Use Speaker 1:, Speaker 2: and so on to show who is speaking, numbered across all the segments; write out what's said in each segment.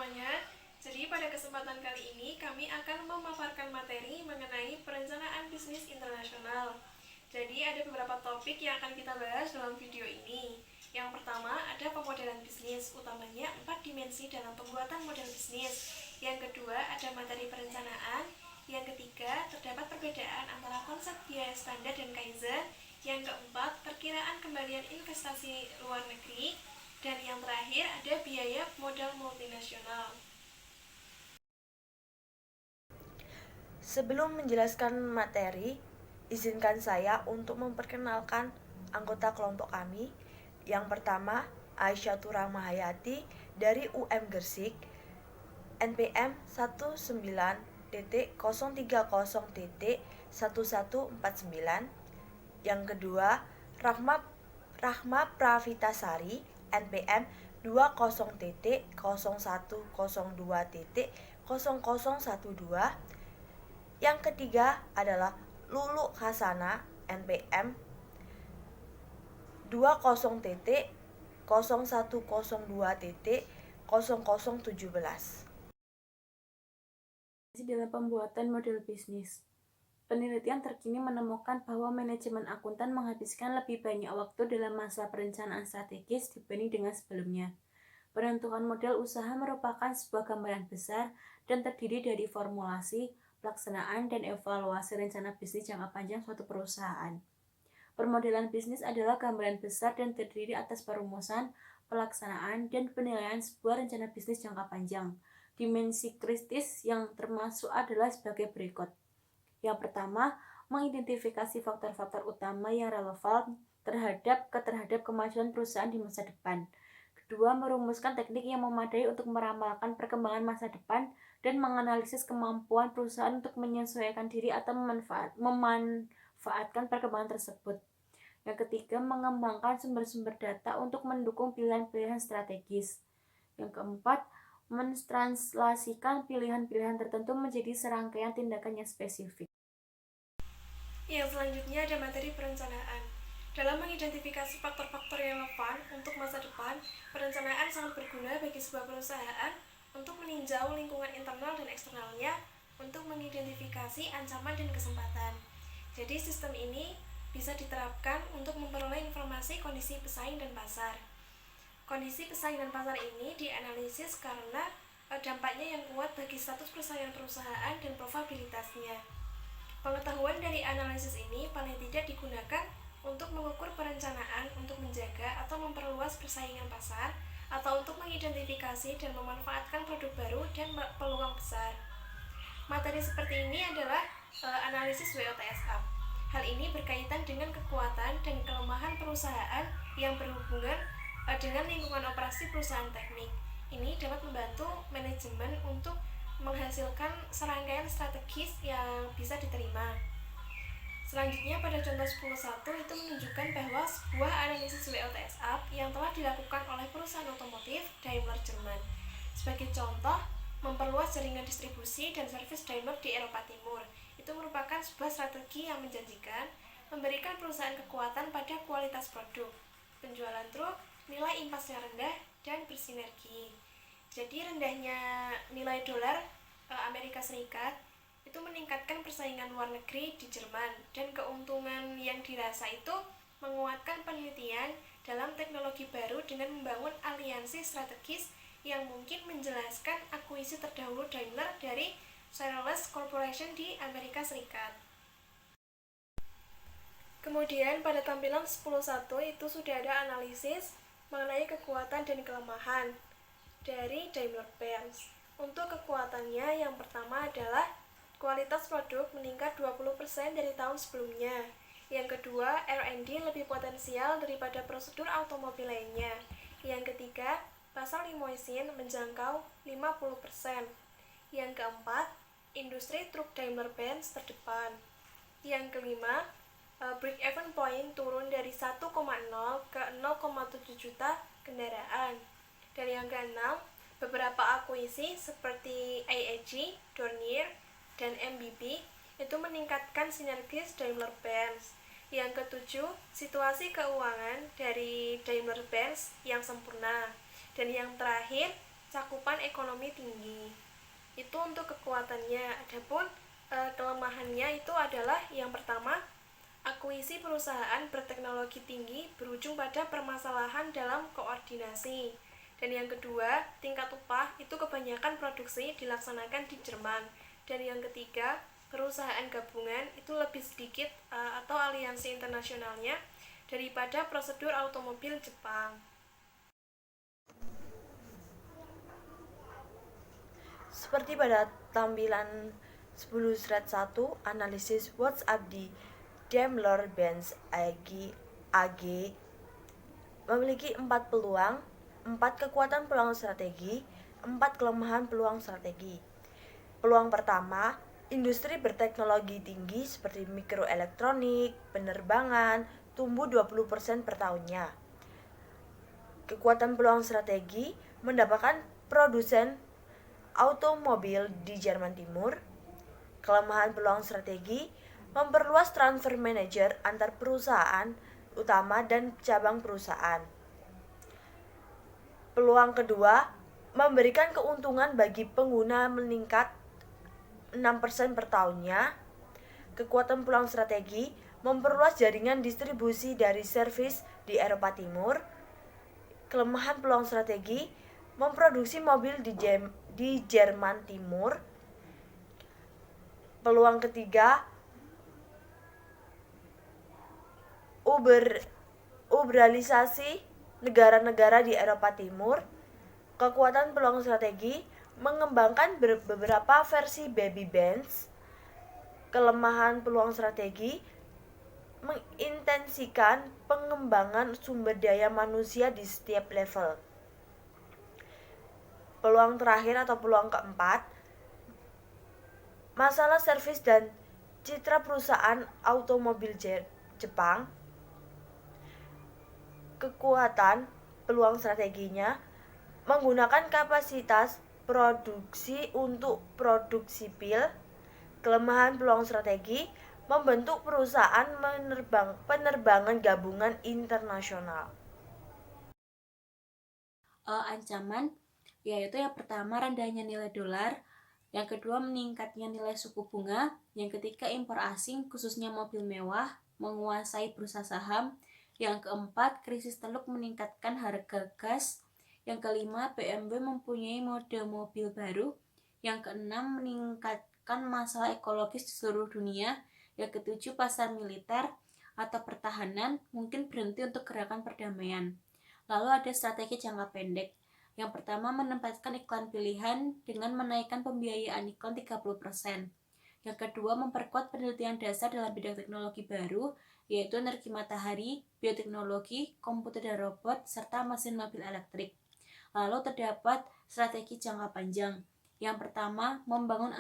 Speaker 1: semuanya. Jadi pada kesempatan kali ini kami akan memaparkan materi mengenai perencanaan bisnis internasional. Jadi ada beberapa topik yang akan kita bahas dalam video ini. Yang pertama ada pemodelan bisnis, utamanya 4 dimensi dalam pembuatan model bisnis. Yang kedua ada materi perencanaan. Yang ketiga terdapat perbedaan antara konsep biaya standar dan Kaizen. Yang keempat perkiraan kembalian investasi luar negeri. Dan yang terakhir ada biaya modal multinasional.
Speaker 2: Sebelum menjelaskan materi, izinkan saya untuk memperkenalkan anggota kelompok kami. Yang pertama, Aisyatur Rahmahayati dari UM Gersik, NPM 19.030.1149. Yang kedua, Rahma Pravitasari, NPM 20.0102.0012. Yang ketiga adalah Lulu Hasana, NPM 20.0102.0017.
Speaker 3: Dalam pembuatan model bisnis. Penelitian terkini menemukan bahwa manajemen akuntan menghabiskan lebih banyak waktu dalam masa perencanaan strategis dibanding dengan sebelumnya. Penentuan model usaha merupakan sebuah gambaran besar dan terdiri dari formulasi, pelaksanaan, dan evaluasi rencana bisnis jangka panjang suatu perusahaan. Permodelan bisnis adalah gambaran besar dan terdiri atas perumusan, pelaksanaan, dan penilaian sebuah rencana bisnis jangka panjang. Dimensi kritis yang termasuk adalah sebagai berikut. Yang pertama, mengidentifikasi faktor-faktor utama yang relevan terhadap kemajuan perusahaan di masa depan. Kedua, merumuskan teknik yang memadai untuk meramalkan perkembangan masa depan dan menganalisis kemampuan perusahaan untuk menyesuaikan diri atau memanfaatkan perkembangan tersebut. Yang ketiga, mengembangkan sumber-sumber data untuk mendukung pilihan-pilihan strategis. Yang keempat, mentranslasikan pilihan-pilihan tertentu menjadi serangkaian tindakan yang spesifik.
Speaker 1: Yang selanjutnya ada materi perencanaan. Dalam mengidentifikasi faktor-faktor yang relevan untuk masa depan, perencanaan sangat berguna bagi sebuah perusahaan untuk meninjau lingkungan internal dan eksternalnya, untuk mengidentifikasi ancaman dan kesempatan. Jadi sistem ini bisa diterapkan untuk memperoleh informasi kondisi pesaing dan pasar. Kondisi pesaing dan pasar ini dianalisis karena dampaknya yang kuat bagi status perusahaan dan probabilitasnya. Pengetahuan dari analisis ini paling tidak digunakan untuk mengukur perencanaan untuk menjaga atau memperluas persaingan pasar, atau untuk mengidentifikasi dan memanfaatkan produk baru dan peluang besar. Materi seperti ini adalah analisis WOTSA. Hal ini berkaitan dengan kekuatan dan kelemahan perusahaan yang berhubungan dengan lingkungan operasi perusahaan teknik. Ini dapat membantu manajemen untuk menghasilkan serangkaian strategis yang bisa diterima. Selanjutnya pada contoh 10.1 itu menunjukkan bahwa sebuah analisis WOTSA yang telah dilakukan oleh perusahaan otomotif Daimler Jerman. Sebagai contoh, memperluas jaringan distribusi dan servis Daimler di Eropa Timur. Itu merupakan sebuah strategi yang menjanjikan, memberikan perusahaan kekuatan pada kualitas produk, penjualan truk, nilai impasnya rendah, dan bersinergi. Jadi rendahnya nilai dolar Amerika Serikat itu meningkatkan persaingan luar negeri di Jerman, dan keuntungan yang dirasa itu menguatkan penelitian dalam teknologi baru dengan membangun aliansi strategis yang mungkin menjelaskan akuisisi terdahulu Daimler dari Chrysler Corporation di Amerika Serikat. Kemudian pada tampilan 10.1 itu sudah ada analisis mengenai kekuatan dan kelemahan dari Daimler-Benz. Untuk kekuatannya, yang pertama adalah kualitas produk meningkat 20% dari tahun sebelumnya. Yang kedua, R&D lebih potensial daripada prosedur otomobil lainnya. Yang ketiga, pasar limousine menjangkau 50%. Yang keempat, industri truk Daimler-Benz terdepan. Yang kelima, break-even point turun dari 1,0 ke 0,7 juta kendaraan. Dan yang keenam, beberapa akuisisi seperti IAG, Dornier, dan MBB itu meningkatkan sinergis Daimler-Benz. Yang ketujuh, situasi keuangan dari Daimler-Benz yang sempurna. Dan yang terakhir, cakupan ekonomi tinggi. Itu untuk kekuatannya. Adapun kelemahannya itu adalah yang pertama, akuisisi perusahaan berteknologi tinggi berujung pada permasalahan dalam koordinasi. Dan yang kedua, tingkat upah itu kebanyakan produksi dilaksanakan di Jerman. Dan yang ketiga, perusahaan gabungan itu lebih sedikit atau aliansi internasionalnya daripada prosedur automobil Jepang.
Speaker 2: Seperti pada tampilan 10/1, analisis WhatsApp di Daimler-Benz AG memiliki 4 peluang, 4 kekuatan peluang strategi, 4 kelemahan peluang strategi. Peluang pertama, industri berteknologi tinggi seperti mikroelektronik, penerbangan, tumbuh 20% per tahunnya. Kekuatan peluang strategi, mendapatkan produsen automobil di Jerman Timur. Kelemahan peluang strategi, memperluas transfer manajer antar perusahaan utama dan cabang perusahaan. Peluang kedua, memberikan keuntungan bagi pengguna meningkat 6% per tahunnya. Kekuatan peluang strategi, memperluas jaringan distribusi dari servis di Eropa Timur. Kelemahan peluang strategi, memproduksi mobil di Jerman Timur. Peluang ketiga, uberisasi negara-negara di Eropa Timur. Kekuatan peluang strategi, mengembangkan beberapa versi baby Benz. Kelemahan peluang strategi, mengintensikan pengembangan sumber daya manusia di setiap level. Peluang terakhir atau peluang keempat, masalah servis dan citra perusahaan automobil Jepang. Kekuatan peluang strateginya, menggunakan kapasitas produksi untuk produk sipil. Kelemahan peluang strategi, membentuk perusahaan penerbangan gabungan internasional.
Speaker 3: Ancaman yaitu yang pertama rendahnya nilai dolar, yang kedua meningkatnya nilai suku bunga, yang ketiga impor asing khususnya mobil mewah menguasai bursa saham, yang keempat krisis teluk meningkatkan harga gas, yang kelima BMW mempunyai mode mobil baru, yang keenam meningkatkan masalah ekologis di seluruh dunia, yang ketujuh pasar militer atau pertahanan mungkin berhenti untuk gerakan perdamaian. Lalu ada strategi jangka pendek. Yang pertama, menempatkan iklan pilihan dengan menaikkan pembiayaan iklan 30%. Yang kedua, memperkuat penelitian dasar dalam bidang teknologi baru, yaitu energi matahari, bioteknologi, komputer dan robot, serta mesin mobil elektrik. Lalu terdapat strategi jangka panjang. Yang pertama, membangun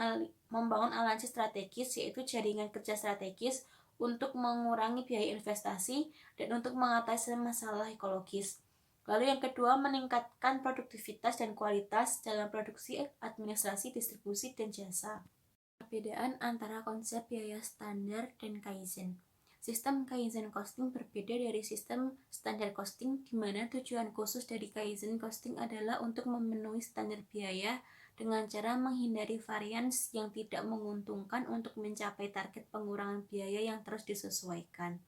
Speaker 3: aliansi strategis, yaitu jaringan kerja strategis untuk mengurangi biaya investasi dan untuk mengatasi masalah ekologis. Lalu yang kedua, meningkatkan produktivitas dan kualitas dalam produksi, administrasi, distribusi, dan jasa. Perbedaan antara konsep biaya standar dan Kaizen. Sistem Kaizen Costing berbeda dari sistem standar costing, di mana tujuan khusus dari Kaizen Costing adalah untuk memenuhi standar biaya dengan cara menghindari varians yang tidak menguntungkan untuk mencapai target pengurangan biaya yang terus disesuaikan.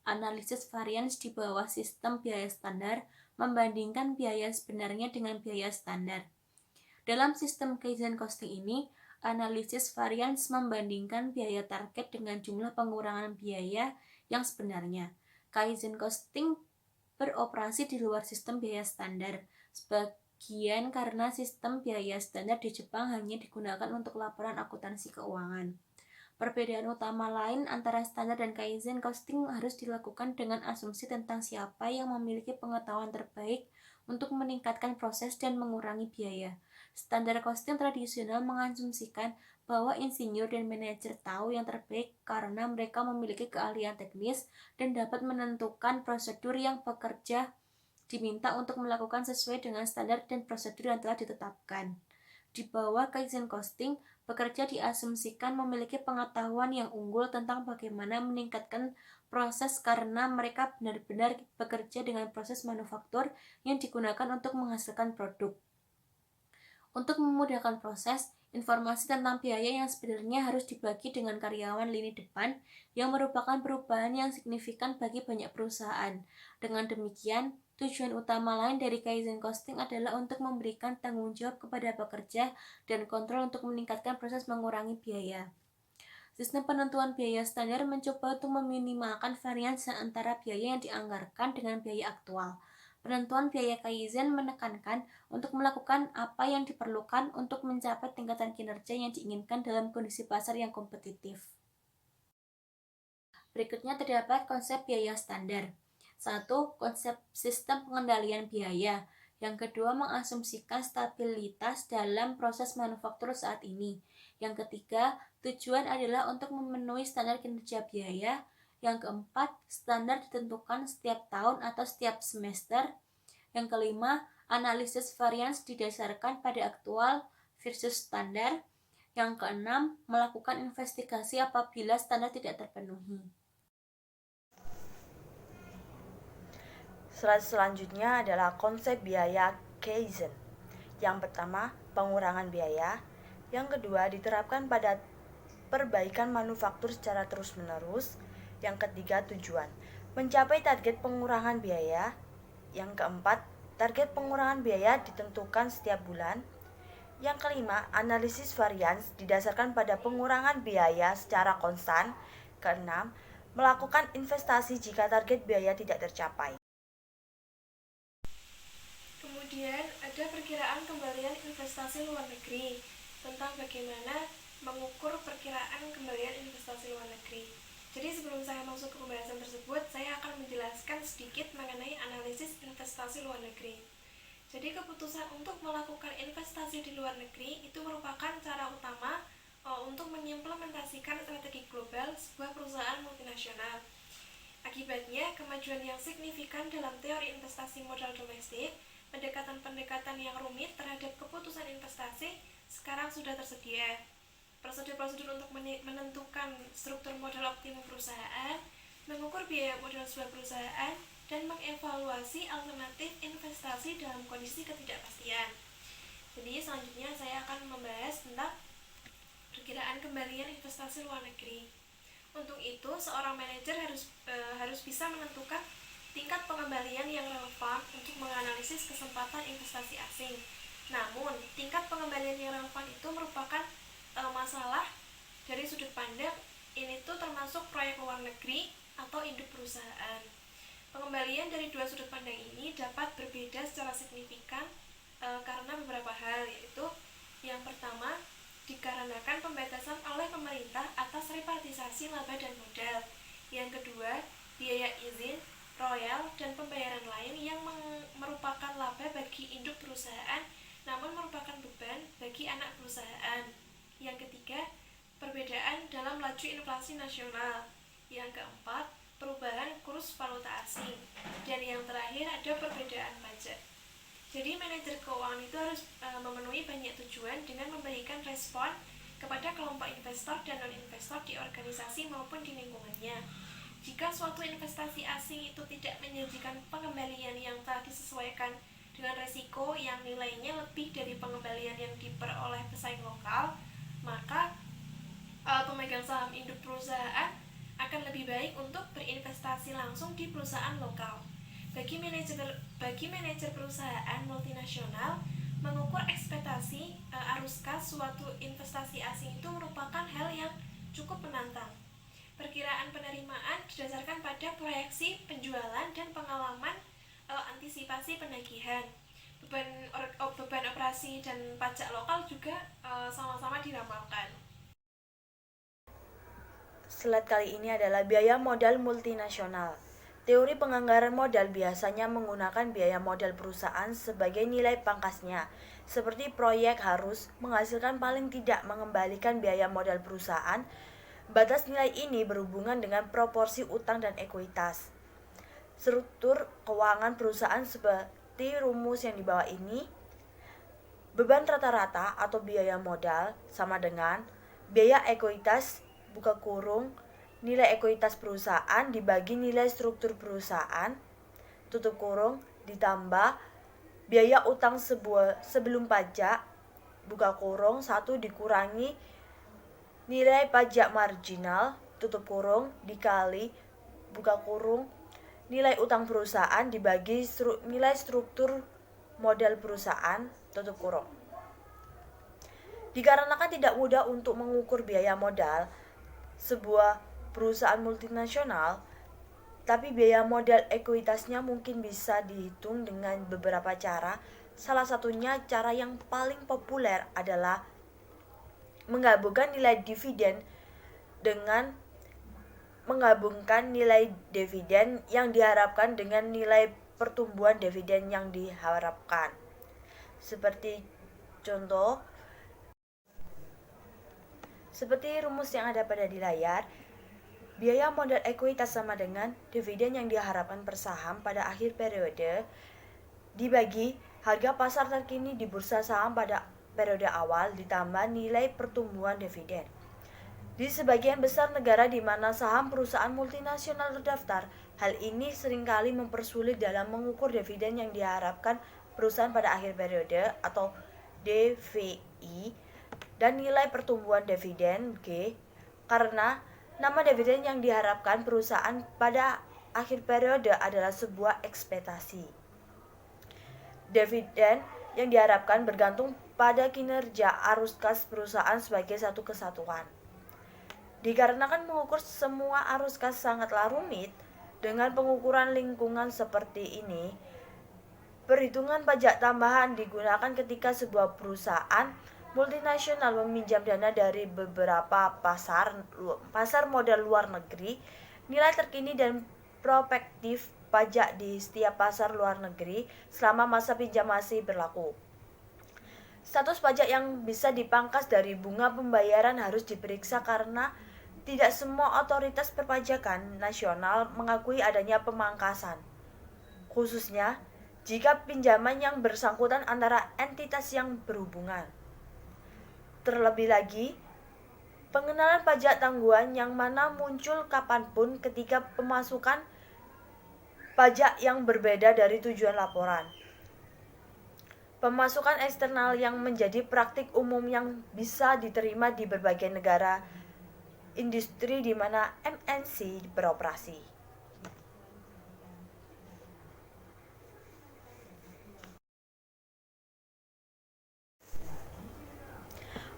Speaker 3: Analisis varians di bawah sistem biaya standar membandingkan biaya sebenarnya dengan biaya standar. Dalam sistem Kaizen Costing ini, analisis varians membandingkan biaya target dengan jumlah pengurangan biaya yang sebenarnya. Kaizen Costing beroperasi di luar sistem biaya standar, sebagian karena sistem biaya standar di Jepang hanya digunakan untuk laporan akuntansi keuangan. Perbedaan utama lain antara standar dan Kaizen Costing harus dilakukan dengan asumsi tentang siapa yang memiliki pengetahuan terbaik untuk meningkatkan proses dan mengurangi biaya. Standar costing tradisional mengasumsikan bahwa insinyur dan manajer tahu yang terbaik karena mereka memiliki keahlian teknis dan dapat menentukan prosedur yang pekerja diminta untuk melakukan sesuai dengan standar dan prosedur yang telah ditetapkan. Di bawah Kaizen Costing, pekerja diasumsikan memiliki pengetahuan yang unggul tentang bagaimana meningkatkan proses karena mereka benar-benar bekerja dengan proses manufaktur yang digunakan untuk menghasilkan produk. Untuk memudahkan proses, informasi tentang biaya yang sebenarnya harus dibagi dengan karyawan lini depan yang merupakan perubahan yang signifikan bagi banyak perusahaan. Dengan demikian, tujuan utama lain dari Kaizen Costing adalah untuk memberikan tanggung jawab kepada pekerja dan kontrol untuk meningkatkan proses mengurangi biaya. Sistem penentuan biaya standar mencoba untuk meminimalkan variasi antara biaya yang dianggarkan dengan biaya aktual. Penentuan biaya Kaizen menekankan untuk melakukan apa yang diperlukan untuk mencapai tingkatan kinerja yang diinginkan dalam kondisi pasar yang kompetitif. Berikutnya terdapat konsep biaya standar. 1. Konsep sistem pengendalian biaya. Yang kedua, mengasumsikan stabilitas dalam proses manufaktur saat ini. Yang ketiga, tujuan adalah untuk memenuhi standar kinerja biaya. Yang keempat, standar ditentukan setiap tahun atau setiap semester. Yang kelima, analisis varians didasarkan pada aktual versus standar. Yang keenam, melakukan investigasi apabila standar tidak terpenuhi.
Speaker 2: Slide selanjutnya adalah konsep biaya Kaizen. Yang pertama, pengurangan biaya. Yang kedua, diterapkan pada perbaikan manufaktur secara terus-menerus. Yang ketiga, tujuan mencapai target pengurangan biaya. Yang keempat, target pengurangan biaya ditentukan setiap bulan. Yang kelima, analisis varians didasarkan pada pengurangan biaya secara konstan. Keenam, melakukan investasi jika target biaya tidak tercapai.
Speaker 1: Kemudian ada perkiraan kembalian investasi luar negeri, tentang bagaimana mengukur perkiraan kembalian investasi luar negeri. Jadi sebelum saya masuk ke pembahasan tersebut, saya akan menjelaskan sedikit mengenai analisis investasi luar negeri. Jadi keputusan untuk melakukan investasi di luar negeri itu merupakan cara utama untuk mengimplementasikan strategi global sebuah perusahaan multinasional. Akibatnya, kemajuan yang signifikan dalam teori investasi modal domestik, pendekatan-pendekatan yang rumit terhadap keputusan investasi sekarang sudah tersedia. Prosedur-prosedur untuk menentukan struktur modal optimum perusahaan, mengukur biaya modal sebuah perusahaan, dan mengevaluasi alternatif investasi dalam kondisi ketidakpastian. Jadi selanjutnya saya akan membahas tentang perkiraan kembalian investasi luar negeri. Untuk itu, seorang manajer harus bisa menentukan tingkat pengembalian yang relevan untuk menganalisis kesempatan investasi asing. Namun, tingkat pengembalian yang relevan itu merupakan masalah dari sudut pandang ini tuh termasuk proyek luar negeri atau induk perusahaan. Pengembalian dari dua sudut pandang ini dapat berbeda secara signifikan karena beberapa hal, yaitu yang pertama, dikarenakan pembatasan oleh pemerintah atas repartisasi laba dan modal. Yang kedua, biaya izin, royal, dan pembayaran lain yang merupakan laba bagi induk perusahaan namun merupakan beban bagi anak perusahaan. Yang ketiga, perbedaan dalam laju inflasi nasional. Yang keempat, perubahan kurs valuta asing. Dan yang terakhir, ada perbedaan pajak. Jadi manajer keuangan itu harus memenuhi banyak tujuan dengan memberikan respon kepada kelompok investor dan non-investor di organisasi maupun di lingkungannya. Jika suatu investasi asing itu tidak menjanjikan pengembalian yang telah disesuaikan dengan resiko yang nilainya lebih dari pengembalian yang diperoleh pesaing lokal, maka pemegang saham induk perusahaan akan lebih baik untuk berinvestasi langsung di perusahaan lokal. Bagi manajer perusahaan multinasional, mengukur ekspektasi arus kas suatu investasi asing itu merupakan hal yang cukup menantang. Perkiraan penerimaan didasarkan pada proyeksi penjualan dan pengalaman antisipasi penagihan. Beban operasi dan pajak lokal juga sama-sama diramalkan.
Speaker 2: Slide kali ini adalah biaya modal multinasional. Teori penganggaran modal biasanya menggunakan biaya modal perusahaan sebagai nilai pangkasnya, seperti proyek harus menghasilkan paling tidak mengembalikan biaya modal perusahaan. Batas nilai ini berhubungan dengan proporsi utang dan ekuitas. Struktur keuangan perusahaan seperti rumus yang di bawah ini. Beban rata-rata atau biaya modal sama dengan biaya ekuitas buka kurung nilai ekuitas perusahaan dibagi nilai struktur perusahaan tutup kurung ditambah biaya utang sebelum pajak buka kurung 1 dikurangi nilai pajak marginal tutup kurung dikali buka kurung nilai utang perusahaan dibagi nilai struktur modal perusahaan tutup kurung. Dikarenakan tidak mudah untuk mengukur biaya modal sebuah perusahaan multinasional, tapi biaya modal ekuitasnya mungkin bisa dihitung dengan beberapa cara. Salah satunya cara yang paling populer adalah menggabungkan nilai dividen dengan menggabungkan nilai dividen yang diharapkan dengan nilai pertumbuhan dividen yang diharapkan. Seperti rumus yang ada pada di layar, biaya modal ekuitas sama dengan dividen yang diharapkan per saham pada akhir periode dibagi harga pasar terkini di bursa saham pada periode awal ditambah nilai pertumbuhan dividen. Di sebagian besar negara di mana saham perusahaan multinasional terdaftar, hal ini seringkali mempersulit dalam mengukur dividen yang diharapkan perusahaan pada akhir periode atau DVI dan nilai pertumbuhan dividen G, karena nama dividen yang diharapkan perusahaan pada akhir periode adalah sebuah ekspektasi. Dividen yang diharapkan bergantung pada kinerja arus kas perusahaan sebagai satu kesatuan. Dikarenakan mengukur semua arus kas sangatlah rumit, dengan pengukuran lingkungan seperti ini, perhitungan pajak tambahan digunakan ketika sebuah perusahaan multinasional meminjam dana dari beberapa pasar modal luar negeri. Nilai terkini dan prospektif pajak di setiap pasar luar negeri selama masa pinjam masih berlaku. Status pajak yang bisa dipangkas dari bunga pembayaran harus diperiksa karena tidak semua otoritas perpajakan nasional mengakui adanya pemangkasan, khususnya jika pinjaman yang bersangkutan antara entitas yang berhubungan. Terlebih lagi, pengenalan pajak tangguhan yang mana muncul kapanpun ketika pemasukan pajak yang berbeda dari tujuan laporan. Pemasukan eksternal yang menjadi praktik umum yang bisa diterima di berbagai negara industri di mana MNC beroperasi.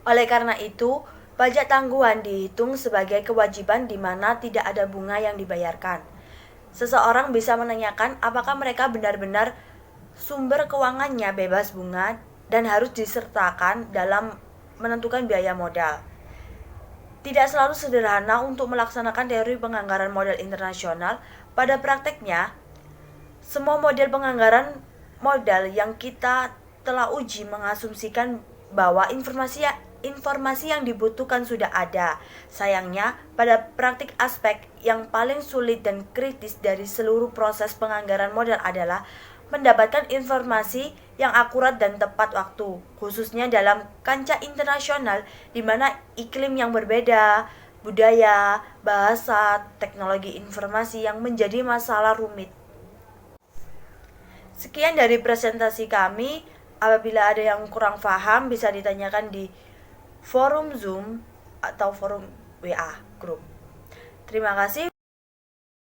Speaker 2: Oleh karena itu, pajak tangguhan dihitung sebagai kewajiban di mana tidak ada bunga yang dibayarkan. Seseorang bisa menanyakan apakah mereka benar-benar sumber keuangannya bebas bunga dan harus disertakan dalam menentukan biaya modal. Tidak selalu sederhana untuk melaksanakan teori penganggaran modal internasional. Pada prakteknya, semua model penganggaran modal yang kita telah uji mengasumsikan bahwa informasi yang dibutuhkan sudah ada. Sayangnya, pada praktik aspek yang paling sulit dan kritis dari seluruh proses penganggaran modal adalah mendapatkan informasi yang akurat dan tepat waktu, khususnya dalam kancah internasional di mana iklim yang berbeda, budaya, bahasa, teknologi informasi yang menjadi masalah rumit. Sekian dari presentasi kami. Apabila ada yang kurang paham bisa ditanyakan di forum Zoom atau forum WA group. Terima kasih.